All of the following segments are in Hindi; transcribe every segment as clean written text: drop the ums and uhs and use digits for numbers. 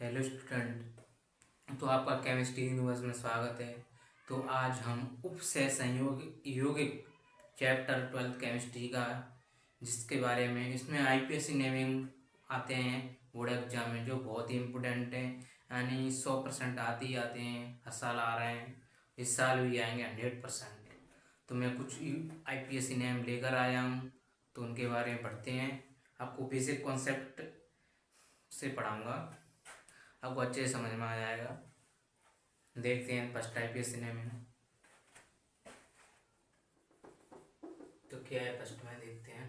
Hello student. तो आपका केमिस्ट्री यूनिवर्स में स्वागत है। तो आज हम उपसय संयोग यौगिक चैप्टर 12 केमिस्ट्री का, जिसके बारे में इसमें आईपीएससी नेमिंग आते हैं बोर्ड एग्जाम में, जो बहुत ही इम्पोर्टेंट है। यानी 100% आते ही आते हैं, हर साल आ रहे हैं, इस साल भी आएंगे 100%। तो मैं कुछ आईपीएससी नेम लेकर आया हूँ, तो उनके बारे में पढ़ते हैं। आपको बेसिक कॉन्सेप्ट से पढ़ाऊँगा, आपको अच्छे से समझ में आ जाएगा। देखते हैं फर्स्ट आईपीएससी नेम में तो क्या है। फर्स्ट में देखते हैं,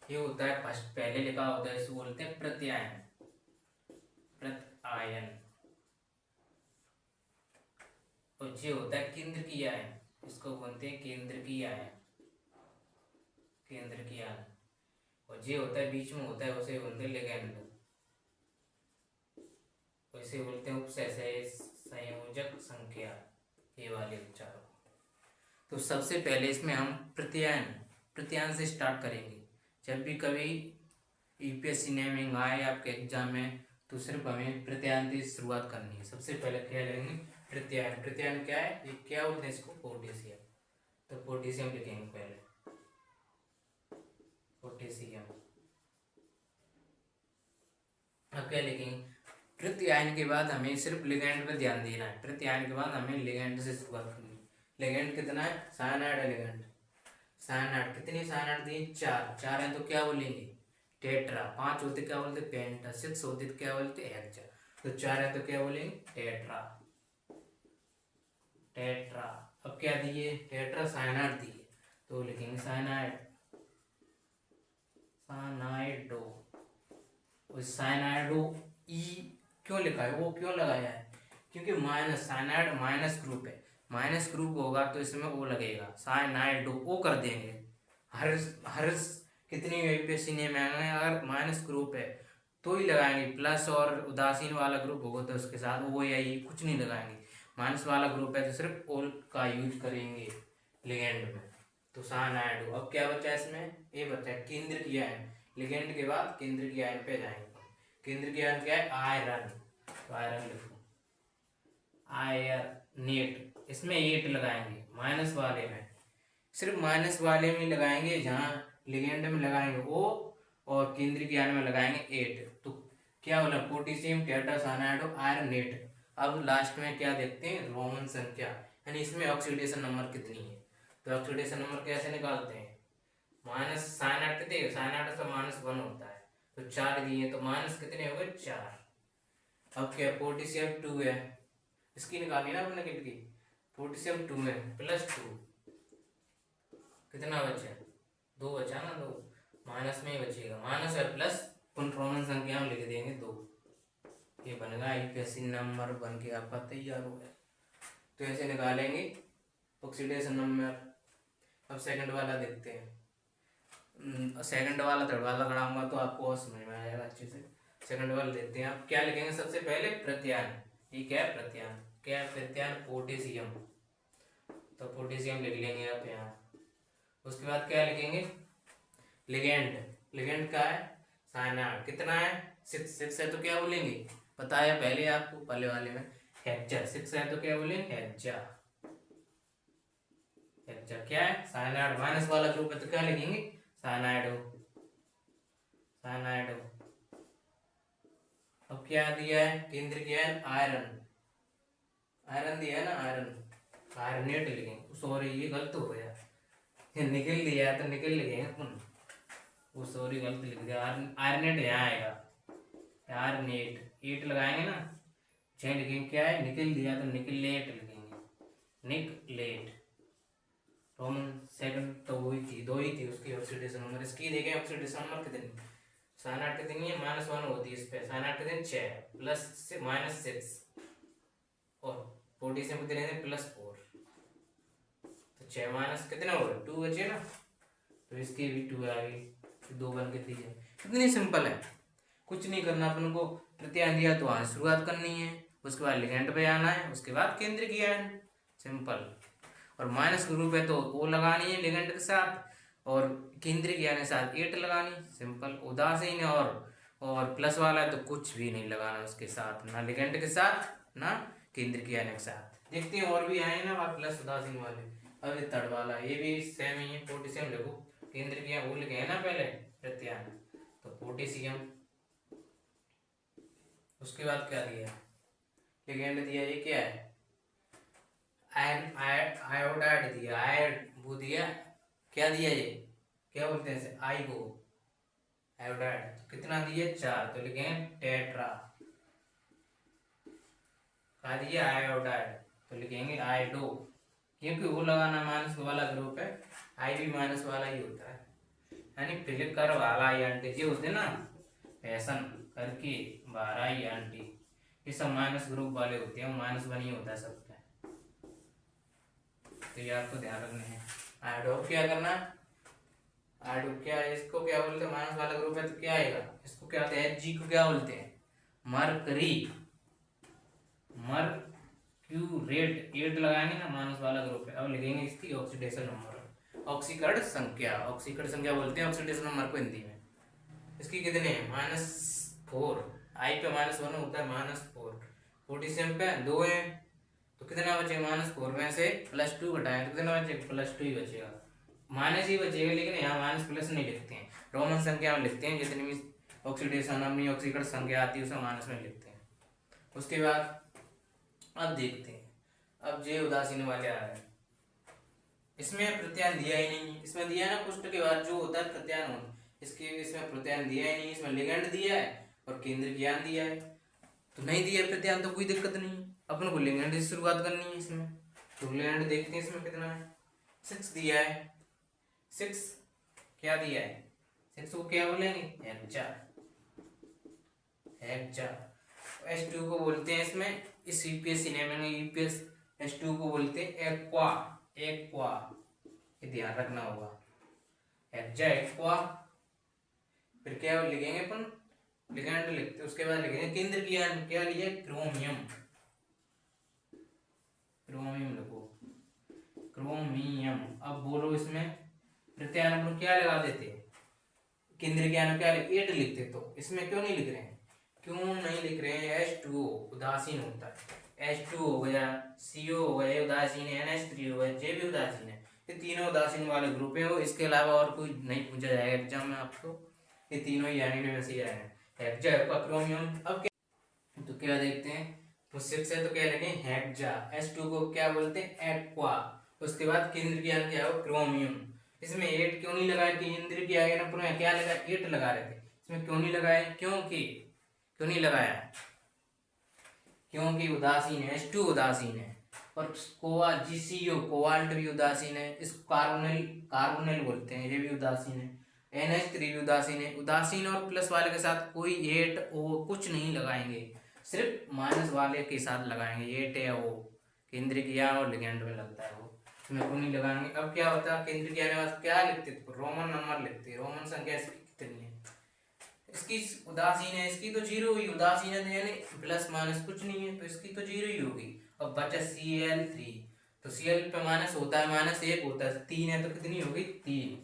ये होता है फर्स्ट, पहले लिखा होता है, इसे बोलते हैं प्रत्यायन। प्रत्यायन। और ये होता है केंद्र की आयन, इसको बोलते हैं केंद्र की आयन। केंद्र की आयन। और ये होता है बीच में होता है, उसे बोलते हैं लिगैंड। इसे बोलते हैं उपसय संयोजक संख्या, ये वाले उच्चारण। तो सबसे पहले इसमें हम प्रत्यायन से स्टार्ट करेंगे। जब भी कभी यूपीएससी नेमिंग आए आपके एग्जाम में, तो सिर्फ हमें प्रत्यायन से शुरुआत करनी है। सबसे पहले क्या लेंगे, प्रत्यायन। प्रत्यायन क्या है, ये क्या बोलते हैं इसको, पोटेशियम। तो पोटेशियम लिखेंगे पहले, पोटेशियम। अब क्या लिखेंगे, प्रत्यायन के बाद हमें सिर्फ लिगैंड पे ध्यान देना है। प्रत्यायन के बाद हमें लिगैंड से शुरुआत करनी है। लिगैंड कितना है, साइनाइड है लिगैंड। साइनाइड कितनी साइनाइड दी, 4। 4 है तो क्या बोलेंगे, टेट्रा। 5 होते क्या बोलते, पेंटा। 6 होते तो क्या बोलते, हेक्सा। तो 4 है तो क्या बोलेंगे, टेट्रा। टेट्रा। अब क्या दिए, टेट्रा साइनाइड दिए, तो लिखेंगे साइनाइड। साइनाइडो। साइनाइडो ई क्यों लिखा है, वो क्यों लगाया है, क्योंकि माइनस, साइनाइड माइनस ग्रुप है। माइनस ग्रुप होगा तो इसमें ओ लगेगा, साइनाइडो ओ कर देंगे। हर हर कितनी यूपीएससी नेम आएंगे, अगर माइनस ग्रुप है तो ही लगाएंगे। प्लस और उदासीन वाला ग्रुप होगा तो उसके साथ ओ या ई कुछ नहीं लगाएंगे। माइनस वाला ग्रुप है तो सिर्फ ओल का यूज करेंगे लिगेंड में। तो साइनाइडो। अब क्या बचा इसमें, ये बचा केंद्र की आयन। लिगेंड के बाद केंद्र की आयन पे जाएंगे। केंद्र की आयन क्या है, आयरन। तो आयरन लिखो, आयरनेट। इसमें 8 लगाएंगे माइनस वाले में, सिर्फ माइनस वाले में लगाएंगे, जहाँ लिगेंड में लगाएंगे ओ, और केंद्र की आयन में लगाएंगे 8। तो क्या बोला, पोटेशियम टेट्रासाइनाइड आयरनेट। अब लास्ट में क्या देखते हैं, रोमन संख्या, यानी इसमें ऑक्सीडेशन नंबर कितनी है। तो ऑक्सीडेशन नंबर कैसे निकालते हैं, माइनस साइनाइड कितने, साइनाइड से -1 होता है, तो 4 दिए तो माइनस कितने हो गए, 4। अब क्या, पोटेशियम 2 है, इसकी निकाली ना अपने किट की। पोटेशियम 2 है, +2 कितना बचा, 2 बचा ना, 2 माइनस में ही बचेगा, माइनस और प्लस रोमन संख्या में लिख देंगे 2। ये बनेगा आईपीएससी नंबर बन के आपका तैयार हो गया। तो ऐसे निकालेंगे ऑक्सीडेशन नंबर। अब सेकंड वाला देखते हैं। सेकंड वाला थर्ड वाला कराऊंगा तो आपको और समझ में आएगा अच्छे से। सेकंड वाला देखते हैं। आप क्या लिखेंगे, सबसे पहले प्रत्यायन। ये क्या है, प्रत्यायन। क्या है प्रत्यायन, पोटेशियम। तो पोटेशियम लिख लेंगे आप यहाँ। उसके बाद क्या लिखेंगे, लिगेंड। लिगेंड का है साइनाइड, कितना है, 6 है तो क्या बोलेंगे, बताया पहले आपको पहले वाले में, हेक्सा। 6 है तो क्या बोलेंगे, हेक्सा। हेक्सा क्या है, साइनाइड। माइनस वाला ग्रुप है तो क्या लिखेंगे, साइनाइडो। साइनाइडो। अब क्या दिया है, केंद्र किया है आयरन। आयरन दिया है ना, आयरन। आयरनेट लिखेंगे, सॉरी ये गलत हो गया, निकल दिया है तो निकल लिखेंगे अपन, वो सॉरी गलत लिख दिया। आयरनेट यहाँ आएगा, आयरनेट। 8 लगाएंगे ना, 6 लिखेंगे, क्या है, निकल दिया तो निकलेट लिखेंगे, निकलेट। रोमन सेकंड तो वही थी, 2 ही थी उसकी ऑक्सीडेशन नंबर। इसकी देखें ऑक्सीडेशन नंबर कितनी, साइनाइड कितनी है, -1 होती है इस पे। साइनाइड कितनी, 6 प्लस -6, और पोटेशियम कितने हैं, +4। तो 6 माइनस कितना हो गया, 2 बचे ना, तो इसकी भी 2 आ गई, 2 बन के 3 है। कितनी सिंपल है, कुछ नहीं करना अपन को। प्रत्यायन दिया तो वहां शुरुआत करनी है, उसके बाद लिगेंड पे आना है, उसके बाद केंद्र की आयन, सिंपल। और माइनस ग्रुप है तो ओ लगानी है लिगेंड के साथ, और केंद्र की आयन के साथ 8 लगानी, सिंपल। उदासीन और और प्लस वाला है तो कुछ भी नहीं लगाना उसके साथ, ना लिगेंड के साथ ना केंद्रीय आयन के साथ। देखते हैं और भी आए ना वहाँ प्लस उदासीन वाले। अब ये थर्ड वाला, ये भी सेम ही है, पोटेशियम लिखो, केंद्रीय वो लिखे है ना पहले प्रत्यान, तो पोटेशियम। उसके बाद क्या दिया, लिगेंड दिया, ये क्या है आयन, आयोडाइड दिया, आयड वो दिया, क्या दिया ये क्या बोलते हैं इसे, आई को आयोडाइड, तो कितना दिए 4, तो लिखेंगे टेट्रा। कहा दिया आयोडाइड, तो लिखेंगे आयोडो, क्योंकि वो लगाना माइनस वाला ग्रुप है, आई भी माइनस वाला ही होता है, यानी फिलिप कर वाला ही आंटी जी होते ना, फैशन करके 12 ही आंटी, ये सब माइनस ग्रुप वाले होते हैं, माइनस वन ही होता है सब पे, तो ये आपको ध्यान रखना है। आयोडो क्या करना, आयोडो क्या है, इसको क्या बोलते हैं, माइनस वाला ग्रुप है तो क्या आएगा, इसको क्या होता है, Hg को क्या बोलते हैं मरकरी, मर्क्यूरेट, एट लगाएंगे ना माइनस वाला ग्रुप है। अब लिखेंगे इसकी ऑक्सीडेशन नंबर, ऑक्सीकरण संख्या, ऑक्सीकरण संख्या बोलते हैं ऑक्सीडेशन नंबर को हिंदी में। इसकी कितने हैं -4, आई पे -1 होता है -4, पोटेशियम पे 2 है, तो कितना बचेगा -4 में से +2 घटाएं तो कितना बचेगा, +2 ही बचेगा, माइनस ही बचेगा, लेकिन यहाँ माइनस प्लस नहीं लिखते हैं, रोमन संख्या में लिखते हैं, जितनी भी ऑक्सीडेशन अपनी ऑक्सीकरण संख्या आती है उसे माइनस में लिखते हैं। उसके बाद अब देखते हैं, अब जे उदासीन वाले आ रहे हैं, इसमें प्रत्यान दिया ही नहीं, इसमें दिया है ना पुष्ट के बाद जो होता है प्रत्यान होना, इसके इसमें प्रत्यान दिया ही नहीं, इसमें लिगेंड दिया है और केंद्र ज्ञान दिया है, तो नहीं दिया प्रत्यान तो कोई दिक्कत नहीं, अपन को लिगेंड से शुरुआत करनी है इसमें, तो लिगेंड देखते हैं इसमें कितना है, 6 दिया है, 6 क्या दिया है, 6 को क्या बोलेंगे हेक्सा, हेक्सा, H2 को बोलते हैं इसमें, इस ईपीएस नेम ईपीएस H2 को बोलते हैं एक्वा, एक्वा, ये ध्यान रखना होगा, हेक्सा एक्वा। फिर क्या लिखेंगे अपन, लिगेंड लिखते, उसके बाद लिखेंगे केंद्र की आयन, क्या लिया क्रोमियम, क्रोमियम लिखो, क्रोमियम। अब बोलो इसमें प्रत्यान अपन क्या लगा देते, केंद्र की आयन क्या 8 लिखते, तो इसमें क्यों नहीं लिख रहे हैं, क्यों नहीं लिख रहे हैं, H2O उदासीन होता है, H2 हो गया, CO हो गया, ये उदासीन है, NH3 हो गया, J भी उदासीन है, ये तीनों उदासीन वाले ग्रुप है, इसके अलावा और कोई नहीं पूछा जाएगा एग्जाम में आपको, ये तीनों ही यानी में से ही आए हेक्सा क्रोमियम। अब क्या, तो क्या देखते हैं, तो 6 है तो क्या लगे हेक्सा, H2 को क्या बोलते हैं एक्वा, उसके बाद केंद्र की आयन क्या हो क्रोमियम, इसमें 8 क्यों नहीं लगाए, केंद्र की आयन अपन क्या लगा 8 लगा रहे थे, इसमें क्यों नहीं लगाए, क्यों नहीं लगाया, क्योंकि उदासीन है, H2 उदासीन है, और कोवा GCO कोवाल्ट भी उदासीन है, इस कार्बोनिल, कार्बोनिल बोलते हैं, ये भी उदासीन है, NH3 भी उदासीन है, उदासीन और प्लस वाले के साथ कोई 8 O कुछ नहीं लगाएंगे, सिर्फ माइनस वाले के साथ लगाएंगे, 8 है O केंद्र की आयन और लिगेंड में लगता है वो, इसमें को नहीं लगाएंगे। अब क्या होता है, केंद्र की आयन क्या लिखते थे, रोमन नंबर लिखते, रोमन संख्या इसकी कितनी है, इसकी उदासीन है, इसकी तो 0 हुई, उदासीन है यानी प्लस माइनस कुछ नहीं है, तो इसकी तो 0 ही होगी। अब बचा Cl3, तो Cl पे माइनस होता है, -1 होता है, 3 है तो कितनी होगी 3,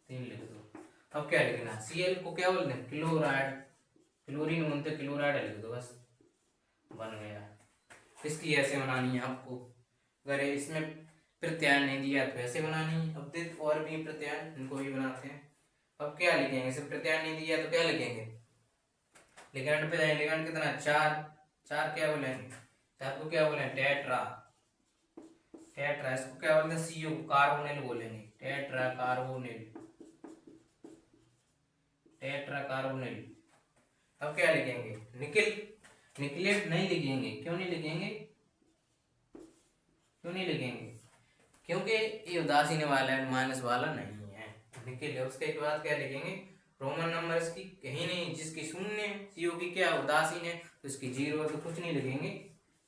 3 लिख दो। अब क्या लिखना, Cl को क्या बोलते हैं क्लोराइड, क्लोरीन बोलते हैं, क्लोराइड लिख दो बस, बन गया। इसकी ऐसे बनानी है आपको, अगर इसमें प्रत्यान नहीं दिया तो ऐसे बनानी है। अब देख और भी प्रत्यान, इनको भी बनाते हैं। अब क्या लिखेंगे, सिर्फ प्रत्यान नहीं दिया तो क्या लिखेंगे, लिगेंड पे जाएंगे, लिगेंड कितना 4, 4 क्या बोलेंगे, 4 को क्या बोलेंगे टेट्रा, टेट्रा, इसको क्या बोलते हैं CO कार्बोनिल बोलेंगे, टेट्रा कार्बोनिल, टेट्रा कार्बोनिल। अब क्या लिखेंगे निकिल, निकलेट नहीं लिखेंगे, क्यों नहीं लिखेंगे, क्यों नहीं लिखेंगे, क्योंकि ये उदासीन वाला है, माइनस वाला नहीं है, निकल है। उसके बाद क्या लिखेंगे, रोमन नंबर इसकी कहीं नहीं, जिसकी 0 CO की क्या उदासीन है तो इसकी 0, तो कुछ नहीं लिखेंगे,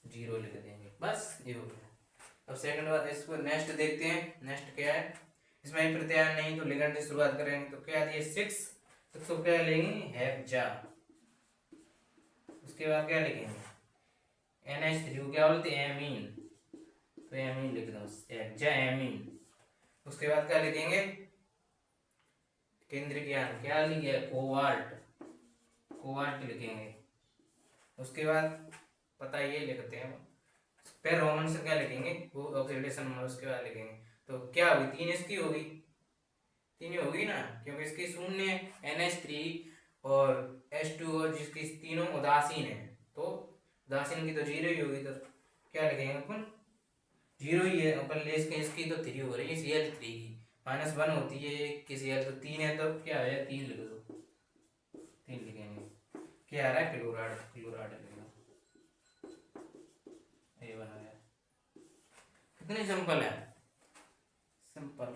0 लिख देंगे बस, ये हो गया। अब सेकंड बार इसको नेक्स्ट देखते हैं, नेक्स्ट क्या है, इसमें प्रत्यान नहीं तो लिगेंड से शुरुआत करेंगे, तो क्या दिए 6 को क्या लेंगे हेक्सा, उसके बाद क्या लिखेंगे NH3 क्या बोलते हैं एमीन, तो एमीन लिख दो हेक्सा एमीन। उसके बाद क्या लिखेंगे केंद्र ज्ञान, क्या लिखे कोवाल्ट, कोआल्ट लिखेंगे। उसके बाद पता ये लिखते हैं, फिर रोमन से क्या लिखेंगे, वो ऑक्सीडेशन नंबर उसके बाद लिखेंगे। तो क्या हुई, 3 इसकी होगी, 3 होगी ना, क्योंकि इसकी शून्य NH3 और H2 और जिसकी तीनों उदासीन है, तो उदासीन की तो 0 ही होगी। तो क्या लिखेंगे अपन, 0 ही है अपन ले, इसकी तो 3 हो रही है Cl3 की, -1 होती है कि Cl, तो 3 है, तो क्या है 3 लिख दो, 3 लिखेंगे। क्या आ रहा है, क्लोराइड, क्लोराइड लिखेगा, ये बना गया। कितनी सिंपल है, सिंपल।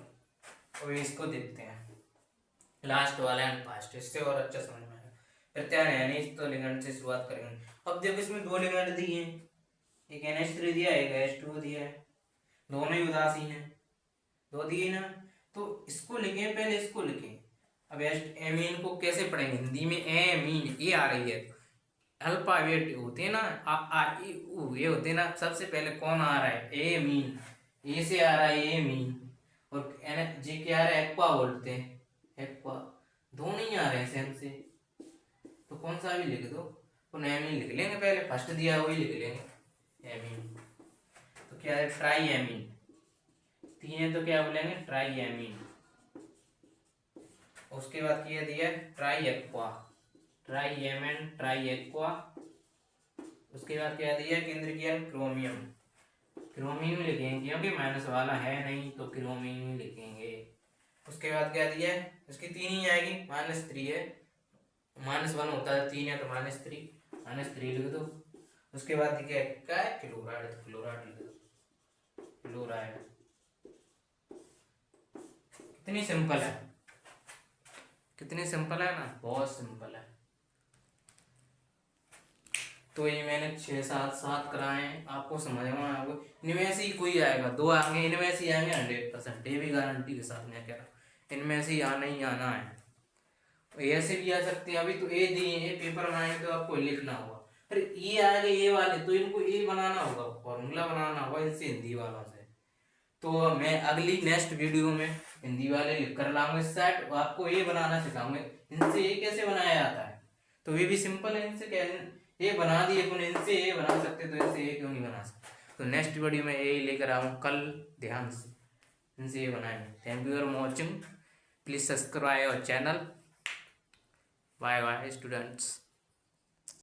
और इसको देखते हैं लास्ट वाला एंड फास्ट, इससे और अच्छा समझ में आएगा। प्रत्यानयनिज तो लिगेंड से शुरुआत करेंगे। अब देखो इसमें 2 लिगेंड दिए हैं, एक NH3 दिया है, एक H2 दिया है, दोनों ही उदासीन है, 2 दिए ना। तो इसको लिखें, पहले इसको लिखें। अब एमीन को कैसे पढ़ेंगे हिंदी में, एमीन ये आ रही है, अल्फाबेट होते हैं ना, आ ई उ ये होते हैं ना, सबसे पहले कौन आ रहा है, ए मीन, ए से आ रहा है ए मीन, और एन जी क्या आ रहा है, एक्वा बोलते हैं, एक्वा, दोनों ही आ रहे हैं सेम से, तो कौन सा भी लिख दो, तो एमीन लिख लेंगे, पहले फर्स्ट दिया वही लिख लेंगे एमीन। तो क्या है, ट्राई एमीन, 3 है तो क्या बोलेंगे, ट्राई एमीन। उसके बाद क्या दिया, ट्राई एक्वा, ट्राई एमन, ट्राई एक्वा। उसके बाद क्या दिया, केंद्र किया क्रोमियम, क्रोमियम लिखेंगे क्योंकि माइनस वाला है नहीं, तो क्रोमियम लिखेंगे। उसके बाद क्या दिया है, इसकी 3 ही आएगी, -3 है, -1 होता है, 3 है तो -3 लिख दो। उसके बाद क्या है, क्लोराइड, तो क्लोराइड लिख दो, क्लोराइड। कितनी सिंपल है, कितनी सिंपल है ना, बहुत सिंपल है। तो ये मैंने 6-7 कराए हैं, आपको समझ में आएगा। इनमें से ही कोई आएगा, 2 आएंगे, इनमें से ही आएंगे 100%, ये भी गारंटी के साथ मैं कह रहा हूँ, इनमें से ही आना ही आना है। तो ऐसे भी आ सकते हैं, अभी तो ए दिए हैं, पेपर बनाए तो आपको लिखना होगा, फिर ये आएगा ये वाले, तो इनको ए बनाना होगा, फॉर्मूला बनाना होगा इनसे, हिंदी वालों से। तो मैं अगली नेक्स्ट वीडियो में हिंदी वाले लिख कर लाऊंगे सेट, आपको ये बनाना सिखाऊंगे, इनसे ये कैसे बनाया जाता है। तो ये भी सिंपल है, इनसे क्या ये बना दिए अपन, इनसे ये बना सकते, तो इनसे ये क्यों नहीं बना सकते। तो नेक्स्ट वीडियो में यही लेकर आऊँ कल, ध्यान से इनसे ये बनाएंगे। Thank you for watching, please subscribe our channel. Bye bye students.